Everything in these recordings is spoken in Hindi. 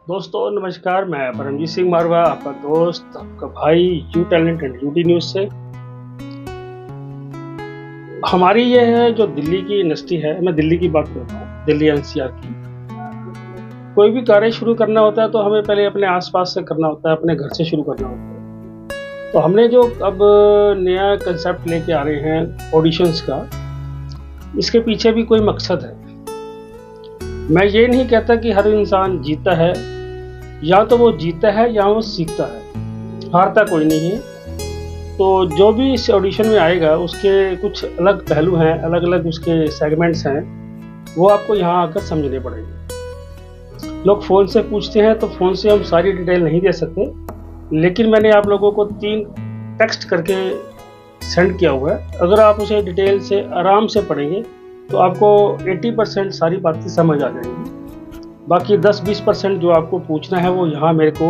दोस्तों नमस्कार, मैं परमजीत सिंह मारवा, आपका दोस्त, आपका भाई, you talent and UT news से। हमारी ये है जो दिल्ली की इंडस्ट्री है, मैं दिल्ली की बात करता हूँ, दिल्ली एनसीआर की। कोई भी कार्य शुरू करना होता है तो हमें पहले अपने आस-पास से करना होता है, अपने घर से शुरू करना होता है। तो हमने जो अब नया कंसेप्ट लेके आ रहे हैं ऑडिशंस का, इसके पीछे भी कोई मकसद है। मैं ये नहीं कहता कि हर इंसान जीतता है, या तो वो जीतता है या वो सीखता है, हारता कोई नहीं है। तो जो भी इस ऑडिशन में आएगा उसके कुछ अलग पहलू हैं, अलग-अलग उसके सेगमेंट्स हैं, वो आपको यहाँ आकर समझने पड़ेंगे। लोग फ़ोन से पूछते हैं तो फ़ोन से हम सारी डिटेल नहीं दे सकते, लेकिन मैंने आप लोगों को 3 टेक्स्ट करके सेंड किया हुआ है। अगर आप उसे डिटेल से आराम से पढ़ेंगे तो आपको 80% सारी बातें समझ आ जाएंगी। बाकी 10-20% जो आपको पूछना है वो यहाँ मेरे को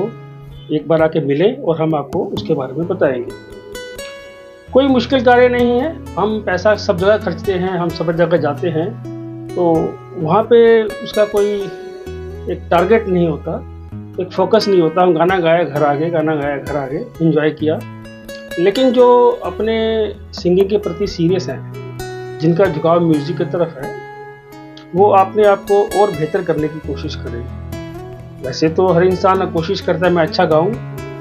एक बार आके मिले और हम आपको उसके बारे में बताएंगे। कोई मुश्किल कार्य नहीं है, हम पैसा सब जगह खर्चते हैं, हम सब जगह जाते हैं, तो वहाँ पे उसका कोई एक टारगेट नहीं होता, एक फोकस नहीं होता। हम गाना गाया घर आ गए, गाना गाया घर आ गए, एंजॉय किया। लेकिन जो अपने सिंगिंग के प्रति सीरियस हैं, जिनका झुकाव म्यूज़िक की तरफ है, वो अपने आप को और बेहतर करने की कोशिश करें। वैसे तो हर इंसान कोशिश करता है मैं अच्छा गाऊं,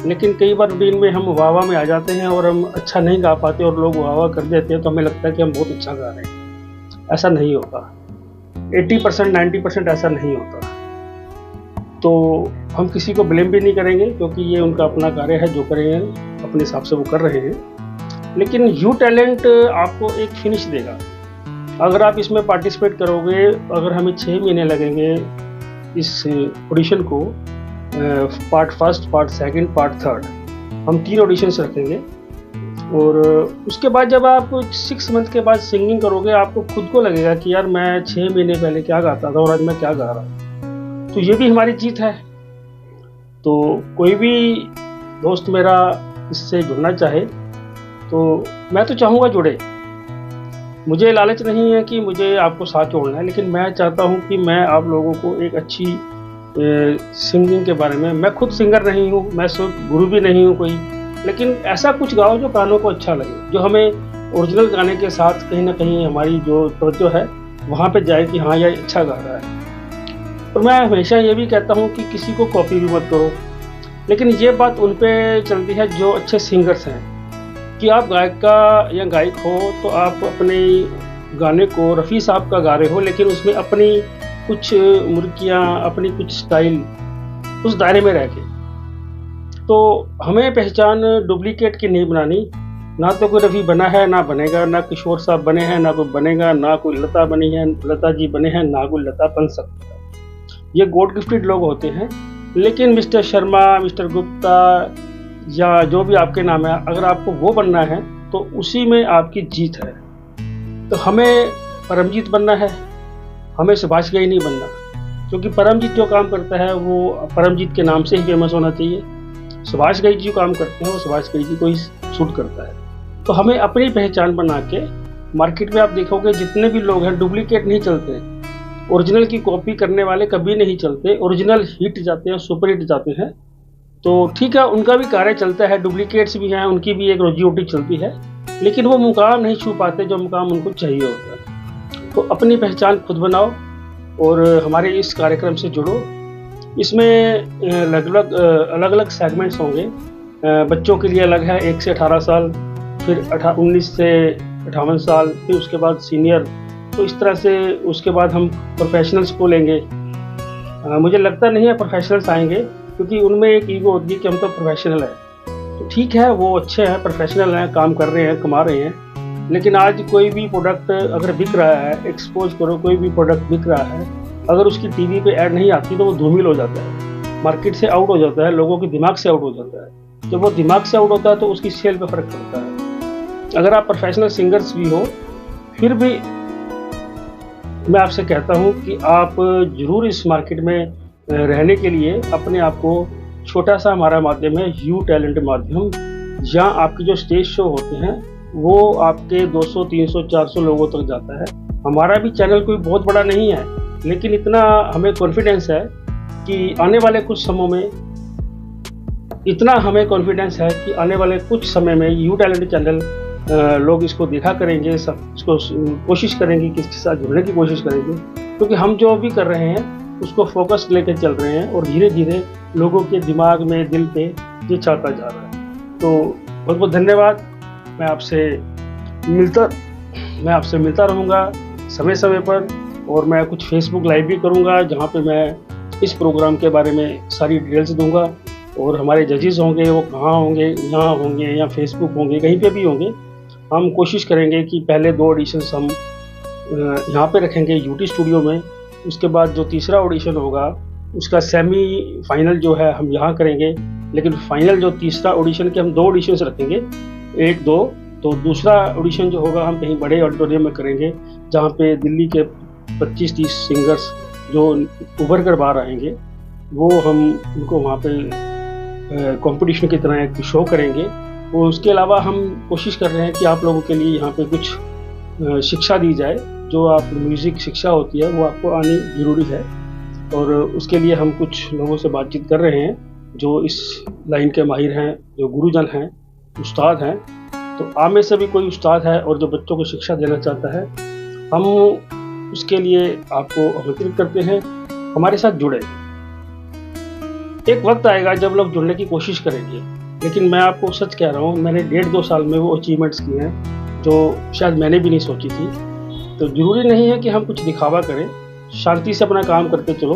लेकिन कई बार रूटीन में हम वाह-वाह में आ जाते हैं और हम अच्छा नहीं गा पाते और लोग वाह-वाह कर देते हैं, तो हमें लगता है कि हम बहुत अच्छा गा रहे हैं। ऐसा नहीं होता, 80% 90% ऐसा नहीं होता। तो हम किसी को ब्लेम भी नहीं करेंगे, क्योंकि ये उनका अपना कार्य है, जो करेंगे अपने हिसाब से वो कर रहे हैं। लेकिन यू टैलेंट आपको एक फिनिश देगा। अगर आप इसमें पार्टिसिपेट करोगे, अगर हमें 6 महीने लगेंगे इस ऑडिशन को, part first, part second, part third, हम 3 ऑडिशंस रखेंगे। और उसके बाद जब आप 6 मंथ के बाद सिंगिंग करोगे, आपको खुद को लगेगा कि यार मैं 6 महीने पहले क्या गाता था और आज मैं क्या गा रहा हूँ। तो ये भी हमारी जीत है। तो कोई भी दोस्त मेरा इससे जुड़ना चाहे तो मैं तो चाहूँगा जुड़े। मुझे लालच नहीं है कि मुझे आपको साथ जोड़ना है, लेकिन मैं चाहता हूँ कि मैं आप लोगों को एक अच्छी सिंगिंग के बारे में, मैं खुद सिंगर नहीं हूँ, मैं सिर्फ गुरु भी नहीं हूँ कोई, लेकिन ऐसा कुछ गाओ जो कानों को अच्छा लगे, जो हमें ओरिजिनल गाने के साथ कहीं ना कहीं हमारी जो तवज्जो है वहाँ पे जाए कि हाँ ये अच्छा गा रहा है। और मैं हमेशा ये भी कहता हूँ कि किसी को कॉपी भी मत करो, लेकिन ये बात उन पे चलती है जो अच्छे सिंगर्स हैं, कि आप गायक का या गायक हो तो आप अपने गाने को रफ़ी साहब का गा रहे हो, लेकिन उसमें अपनी कुछ मुर्कियाँ, अपनी कुछ स्टाइल उस दायरे में रह के। तो हमें पहचान डुप्लीकेट की नहीं बनानी। ना तो कोई रफ़ी बना है, ना बनेगा, ना किशोर साहब बने हैं, ना कोई बनेगा, ना कोई लता बनी है, लता जी बने हैं, ना कोई लता बन सकता है। ये गॉड गिफ्टेड लोग होते हैं। लेकिन मिस्टर शर्मा, मिस्टर गुप्ता या जो भी आपके नाम है, अगर आपको वो बनना है तो उसी में आपकी जीत है। तो हमें परमजीत बनना है, हमें सुभाष घई नहीं बनना, क्योंकि परमजीत जो काम करता है वो परमजीत के नाम से ही फेमस होना चाहिए। सुभाष घई जी जो काम करते हैं वो सुभाष घई जी को ही सूट करता है। तो हमें अपनी पहचान बना के, मार्केट में आप देखोगे जितने भी लोग हैं डुप्लीकेट नहीं चलते, ओरिजिनल की कॉपी करने वाले कभी नहीं चलते, ओरिजिनल हिट जाते हैं, सुपर हिट जाते हैं। तो ठीक है, उनका भी कार्य चलता है, डुप्लीकेट्स भी हैं, उनकी भी एक रोजी रोटी चलती है, लेकिन वो मुकाम नहीं छू पाते जो मुकाम उनको चाहिए होता है। तो अपनी पहचान खुद बनाओ और हमारे इस कार्यक्रम से जुड़ो। इसमें लगभग अलग अलग सेगमेंट्स होंगे। बच्चों के लिए अलग है, 1 से 18 साल, फिर 19 से 58 साल, फिर उसके बाद सीनियर। तो इस तरह से उसके बाद हम प्रोफेशनल्स को लेंगे। मुझे लगता नहीं है प्रोफेशनल्स आएंगे, क्योंकि उनमें एक ईगो होती है कि हम तो प्रोफेशनल हैं। तो ठीक है, वो अच्छे हैं, प्रोफेशनल हैं, काम कर रहे हैं, कमा रहे हैं, लेकिन आज कोई भी प्रोडक्ट अगर बिक रहा है, एक्सपोज करो, कोई भी प्रोडक्ट बिक रहा है, अगर उसकी टीवी पे ऐड नहीं आती तो वो धूमिल हो जाता है, मार्केट से आउट हो जाता है, लोगों के दिमाग से आउट हो जाता है। जब वो दिमाग से आउट होता है तो उसकी सेल पे फ़र्क पड़ता है। अगर आप प्रोफेशनल सिंगर्स भी हो, फिर भी मैं आपसे कहता हूँ कि आप ज़रूर इस मार्केट में रहने के लिए अपने आप को, छोटा सा हमारा माध्यम है यू टैलेंट माध्यम, जहाँ आपके जो स्टेज शो होते हैं वो आपके 200, 300, 400 लोगों तक जाता है। हमारा भी चैनल कोई बहुत बड़ा नहीं है, लेकिन इतना हमें कॉन्फिडेंस है कि आने वाले कुछ समयों में इतना हमें कॉन्फिडेंस है कि आने वाले कुछ समय में यू टैलेंट चैनल लोग इसको देखा करेंगे, सब इसको कोशिश करेंगे कि इसके साथ जुड़ने की कोशिश करेंगे, क्योंकि हम जो भी कर रहे हैं उसको फोकस लेकर चल रहे हैं और धीरे धीरे लोगों के दिमाग में, दिल पे ये छाता जा रहा है। तो बहुत बहुत धन्यवाद। मैं आपसे मिलता रहूँगा समय समय पर, और मैं कुछ फेसबुक लाइव भी करूँगा जहाँ पे मैं इस प्रोग्राम के बारे में सारी डिटेल्स दूँगा। और हमारे जजेस होंगे वो कहाँ होंगे, यहाँ होंगे या फेसबुक होंगे, कहीं पे भी होंगे। हम कोशिश करेंगे कि पहले 2 ऑडिशंस हम यहाँ पे रखेंगे यूटी स्टूडियो में, उसके बाद जो तीसरा ऑडिशन होगा उसका सेमी फाइनल जो है हम यहाँ करेंगे, लेकिन फाइनल जो तीसरा ऑडिशन के हम 2 ऑडिशंस रखेंगे, 1-2। तो दूसरा ऑडिशन जो होगा हम कहीं बड़े ऑडिटोरियम में करेंगे जहाँ पे दिल्ली के 25-30 सिंगर्स जो उभर कर बाहर आएंगे वो हम उनको वहाँ पे कंपटीशन की तरह एक शो करेंगे। और उसके अलावा हम कोशिश कर रहे हैं कि आप लोगों के लिए यहाँ पे कुछ शिक्षा दी जाए, जो आप म्यूज़िक शिक्षा होती है वो आपको आनी ज़रूरी है। और उसके लिए हम कुछ लोगों से बातचीत कर रहे हैं जो इस लाइन के माहिर हैं, जो गुरुजन हैं, उस्ताद हैं। तो आप में से भी कोई उस्ताद है और जो बच्चों को शिक्षा देना चाहता है, हम उसके लिए आपको आमंत्रित करते हैं, हमारे साथ जुड़े। एक वक्त आएगा जब लोग जुड़ने की कोशिश करेंगे, लेकिन मैं आपको सच कह रहा हूँ, मैंने 1.5-2 साल में वो अचीवमेंट्स किए हैं जो शायद मैंने भी नहीं सोची थी। तो ज़रूरी नहीं है कि हम कुछ दिखावा करें, शांति से अपना काम करते चलो।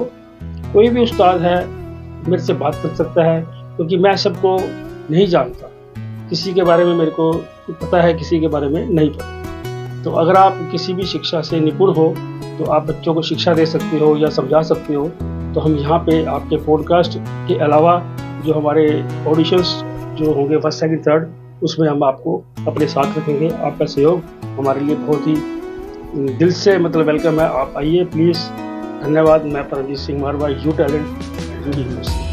कोई भी उस्ताद है मेरे से बात कर सकता है, क्योंकि मैं सबको नहीं जानता, किसी के बारे में मेरे को पता है, किसी के बारे में नहीं पता। तो अगर आप किसी भी शिक्षा से निपुण हो तो आप बच्चों को शिक्षा दे सकते हो या समझा सकते हो। तो हम यहाँ पे आपके पॉडकास्ट के अलावा जो हमारे ऑडिशंस जो होंगे 1st, 2nd, 3rd, उसमें हम आपको अपने साथ रखेंगे। आपका सहयोग हमारे लिए बहुत ही दिल से वेलकम है। आप आइए प्लीज़। धन्यवाद। मैं परमजीत सिंह मारवा, यू टैलेंट यूनिवर्सिटी।